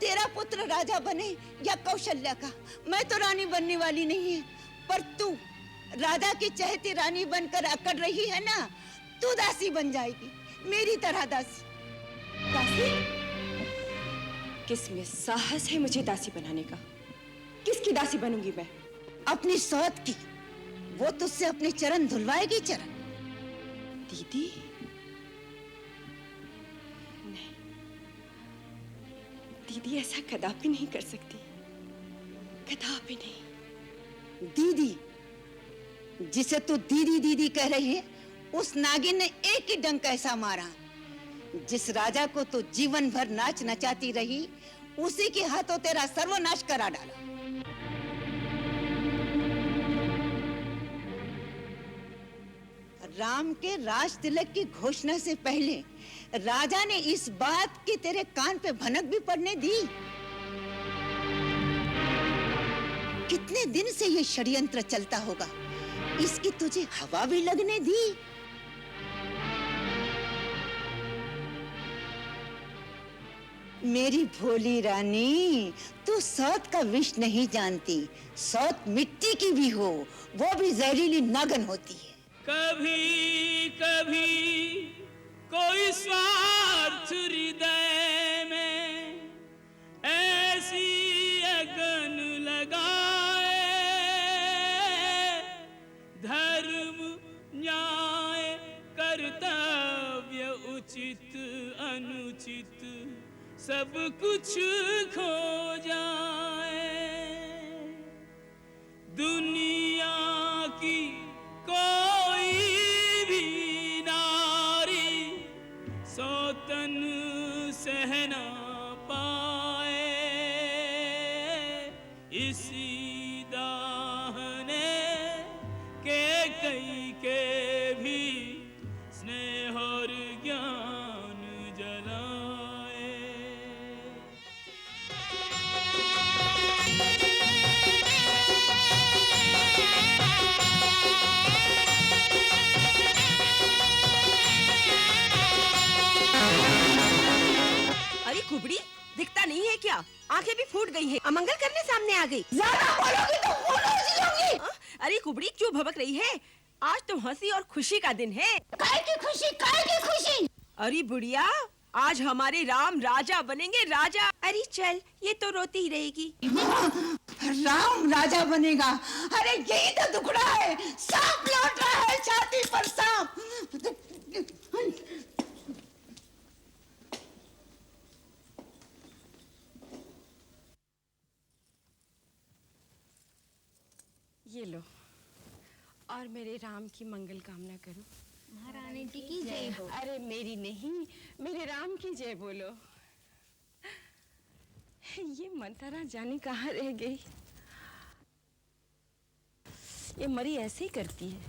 तेरा पुत्र राजा बने या कौशल्या का, मैं तो रानी बनने वाली नहीं है। पर तू राजा की चहेती रानी बनकर अकड़ रही है ना, तू दासी बन जाएगी, मेरी तरह दासी। दासी? किसमें साहस है मुझे दासी बनाने का? किसकी दासी बनूंगी मैं? अपनी सौत की। वो तुझसे अपने चरण धुलवाएगी। चरण? दीदी नहीं, दीदी ऐसा कदापि नहीं कर सकती, कदापि नहीं। दीदी? जिसे तू दीदी दीदी कह रही है, उस नागिन ने एक ही डंक ऐसा मारा, जिस राजा को तू जीवन भर नाच नचाती रही, उसी के हाथों तेरा सर्वनाश करा डाला। राम के राज तिलक की घोषणा से पहले राजा ने इस बात की तेरे कान पे भनक भी पड़ने दी। कितने दिन से ये षड्यंत्र चलता होगा, इसकी तुझे हवा भी लगने दी। मेरी भोली रानी, तू सौत का विष नहीं जानती। सौत मिट्टी की भी हो, वो भी जहरीली नागन होती है। कभी कभी कोई स्वार्थ हृदय में ऐसी अगन लगाए, धर्म न्याय कर्तव्य उचित अनुचित सब कुछ खो जाए। दुनिया की कोई भी नारी सौतन सह ना पाए, इसी दाहने के कई के भी स्नेह और ज्ञान जलाए। अरे कुबड़ी, दिखता नहीं है क्या? आंखें भी फूट गई हैं, अमंगल करने सामने आ गई। ज्यादा बोलोगी तो फूलोगी होगी। अरे कुबड़ी क्यों भभक रही है? आज तो हंसी और खुशी का दिन है। काहे की खुशी, काहे की खुशी? अरे बुढ़िया, आज हमारे राम राजा बनेंगे, राजा। अरे चल, ये तो रोती ही रहेगी। राम राजा बनेगा? अरे यही तो दुखड़ा है, सांप लौट रहा है छाती पर सांप। ये लो, और मेरे राम की मंगल कामना करो। महारानी जी की जय हो। अरे मेरी नहीं, मेरे राम की जय बोलो। ये मंथरा जाने कहाँ रह गई? ये मरी ऐसे ही करती है।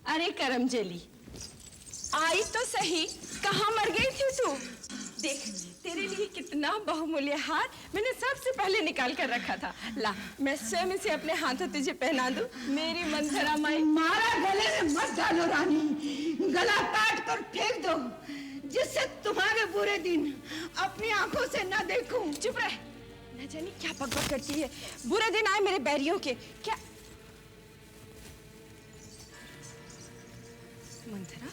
अरे करमजली, आई तो सही, कहाँ मर गई थी तू? देख, तेरे लिए कितना बहुमूल्य हार मैंने सबसे पहले निकाल कर रखा था। ला, मैं स्वयं इसे अपने हाथों तुझे पहना दूं। मेरी मंथरा माई। मारा गले में मत डालो रानी, गला काट कर फेंक दो, जिससे तुम्हारे बुरे दिन अपनी आंखों से न देखूं। चुप रह, न जाने क्या बकबक करती है। बुरे दिन आए मेरे बैरियों के। क्या मंथरा,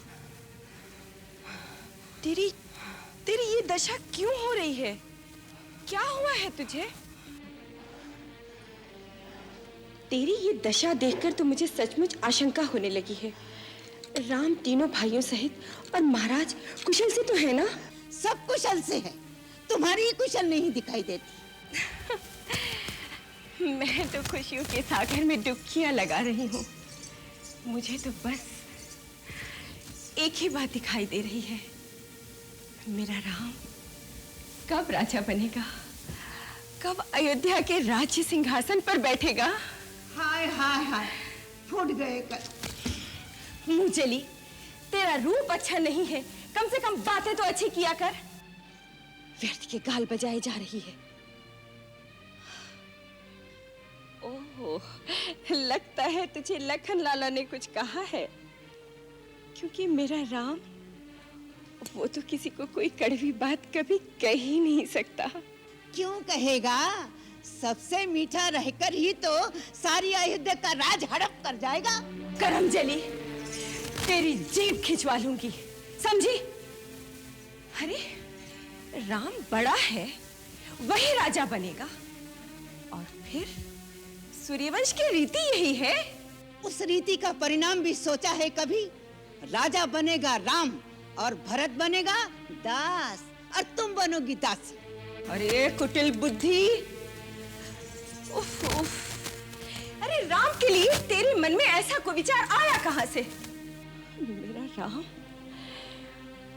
तेरी ये दशा क्यों हो रही है? क्या हुआ है तुझे? तेरी ये दशा देखकर तो मुझे सचमुच आशंका होने लगी है। राम तीनों भाइयों सहित और महाराज कुशल से तो है ना? सब कुशल से है, तुम्हारी ही कुशल नहीं दिखाई देती। मैं तो खुशियों के सागर में डुबकियां लगा रही हूँ। मुझे तो बस एक ही बात दिखाई दे रही है, मेरा राम कब राजा बनेगा, कब अयोध्या के राज्य सिंहासन पर बैठेगा। हाय हाय हाय, फूट गए कर। मुंहजली, तेरा रूप अच्छा नहीं है, कम से कम बातें तो अच्छी किया कर। व्यर्थ के गाल बजाए जा रही है। ओह, लगता है तुझे लखन लाला ने कुछ कहा है, क्योंकि मेरा राम वो तो किसी को कोई कड़वी बात कभी कह ही नहीं सकता। क्यों कहेगा? सबसे मीठा रहकर ही तो सारी अयोध्या का राज हड़प कर जाएगा। करमजली, तेरी जीभ खिंचवा लूंगी, समझी? अरे राम बड़ा है, वही राजा बनेगा, और फिर सूर्यवंश की रीति यही है। उस रीति का परिणाम भी सोचा है कभी? राजा बनेगा राम और भरत बनेगा दास, और तुम बनोगी दासी। अरे कुटिल बुद्धि, उफ उफ। अरे राम के लिए तेरे मन में ऐसा कोई विचार आया कहां से? मेरा राम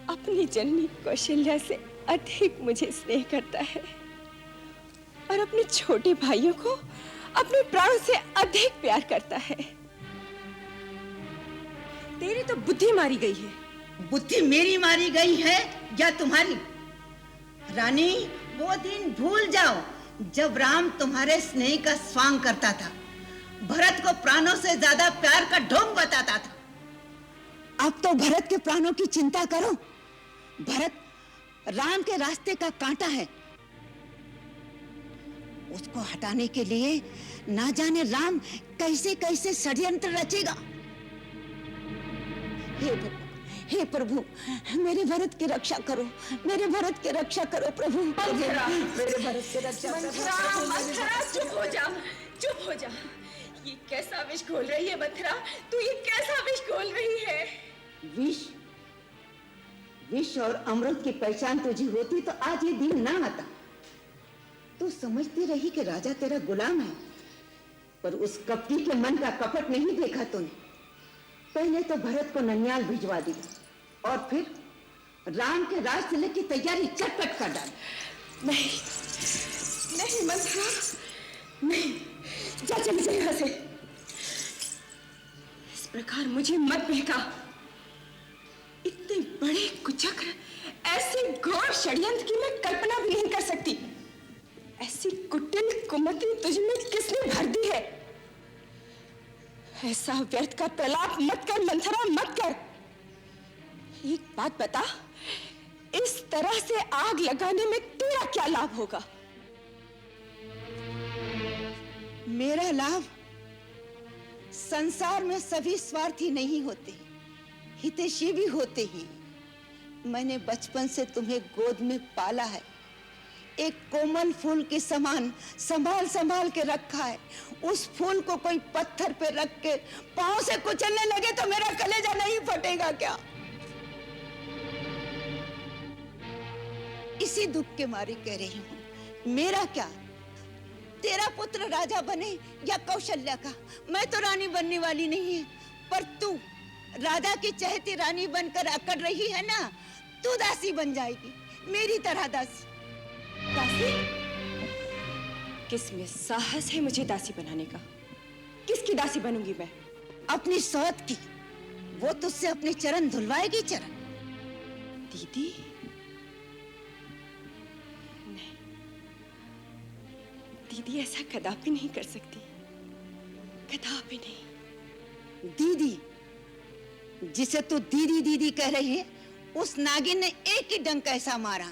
अपनी जननी कौशल्या से अधिक मुझे स्नेह करता है, और अपने छोटे भाइयों को अपने प्राणों से अधिक प्यार करता है। तेरी तो बुद्धि मारी गई है। बुद्धि मेरी मारी गई है या तुम्हारी? रानी, वो दिन भूल जाओ जब राम तुम्हारे स्नेह का स्वांग करता था, भरत को प्राणों से ज्यादा प्यार का ढोंग बताता था। अब तो भरत के प्राणों की चिंता करो। भरत राम के रास्ते का कांटा है। उसको हटाने के लिए ना जाने राम कैसे कैसे षड्यंत्र रचेगा। हे प्रभु, मेरे भरत की रक्षा करो, मेरे भरत की रक्षा करो प्रभु। मेरे भरत की रक्षा करो। मंथरा, चुप हो जा, चुप हो जा। ये कैसा विष घोल रही है मंथरा? तू ये कैसा विष घोल रही है? विष और अमृत की पहचान तुझे होती तो आज ये दिन ना आता। तू समझती रही कि राजा तेरा गुलाम है, पर उस कपटी के मन का कपट नहीं देखा तूने। पहले तो भरत को ननियाल भिजवा दी, और फिर राम के राज तिलक की तैयारी चटपट कर डाली। नहीं नहीं मंथरा, नहीं, जा चली जा यहाँ से। इस प्रकार मुझे मत बहका। इतने बड़े कुचक्र, ऐसे घोर षड्यंत्र की मैं कल्पना भी नहीं कर सकती। ऐसी कुटिल कुमति तुझ में किसने भर दी है? ऐसा व्यर्थ का प्रलाप मत कर मंथरा, मत कर। एक बात बता, इस तरह से आग लगाने में तेरा क्या लाभ होगा? मेरा लाभ? संसार में सभी स्वार्थी नहीं होते, हितैषी भी होते हैं। मैंने बचपन से तुम्हें गोद में पाला है, एक कोमल फूल के समान संभाल संभाल के रखा है। उस फूल को कोई पत्थर पे रख के पांव से कुचलने लगे तो मेरा कलेजा नहीं फटेगा क्या? इसी दुख के मारे कह रही हूं। मेरा क्या? तेरा पुत्र राजा बने या कौशल्या का, मैं तो रानी बनने वाली नहीं है। पर तू राजा की चहेती रानी बनकर अकड़ रही है ना, तू दासी बन जाएगी, मेरी तरह दासी। दासी? किस में साहस है मुझे दासी बनाने का? किसकी दासी बनूंगी मैं? अपनी सौत की। वो तुझसे अपने चरण धुलवाएगी। चरण? दीदी? नहीं, दीदी ऐसा कदापि नहीं कर सकती, कदापि नहीं। दीदी? जिसे तू दीदी दीदी कह रही है, उस नागिन ने एक ही डंक ऐसा मारा,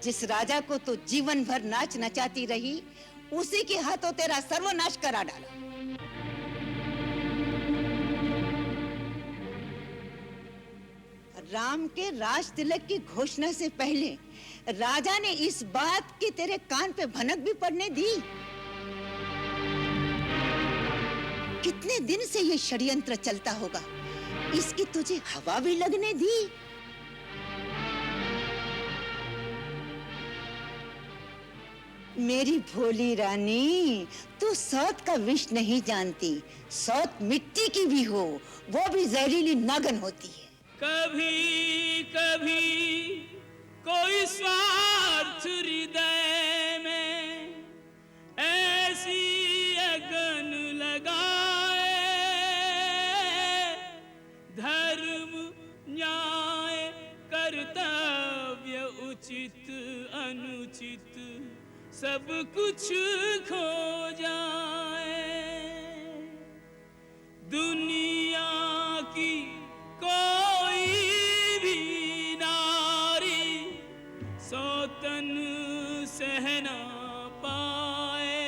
जिस राजा को तू जीवन भर नाच नचाती रही, उसी के हाथों तेरा सर्वनाश करा डाला। राम के राज तिलक की घोषणा से पहले राजा ने इस बात की तेरे कान पे भनक भी पड़ने दी? कितने दिन से ये षड्यंत्र चलता होगा, इसकी तुझे हवा भी लगने दी? मेरी भोली रानी, तू सौत का विष नहीं जानती। सौत मिट्टी की भी हो, वो भी जहरीली नागन होती है। कभी कभी कोई स्वार्थ हृदय में ऐसी अगन लगाए, धर्म न्याय कर्तव्य उचित अनुचित सब कुछ खो जाए। दुनिया की कोई भी ना तन सहना पाए,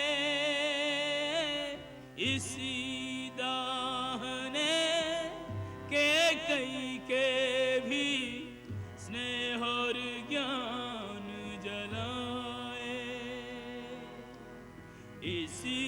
इसी दाहने के कई के भी स्नेह और ज्ञान जलाए, इसी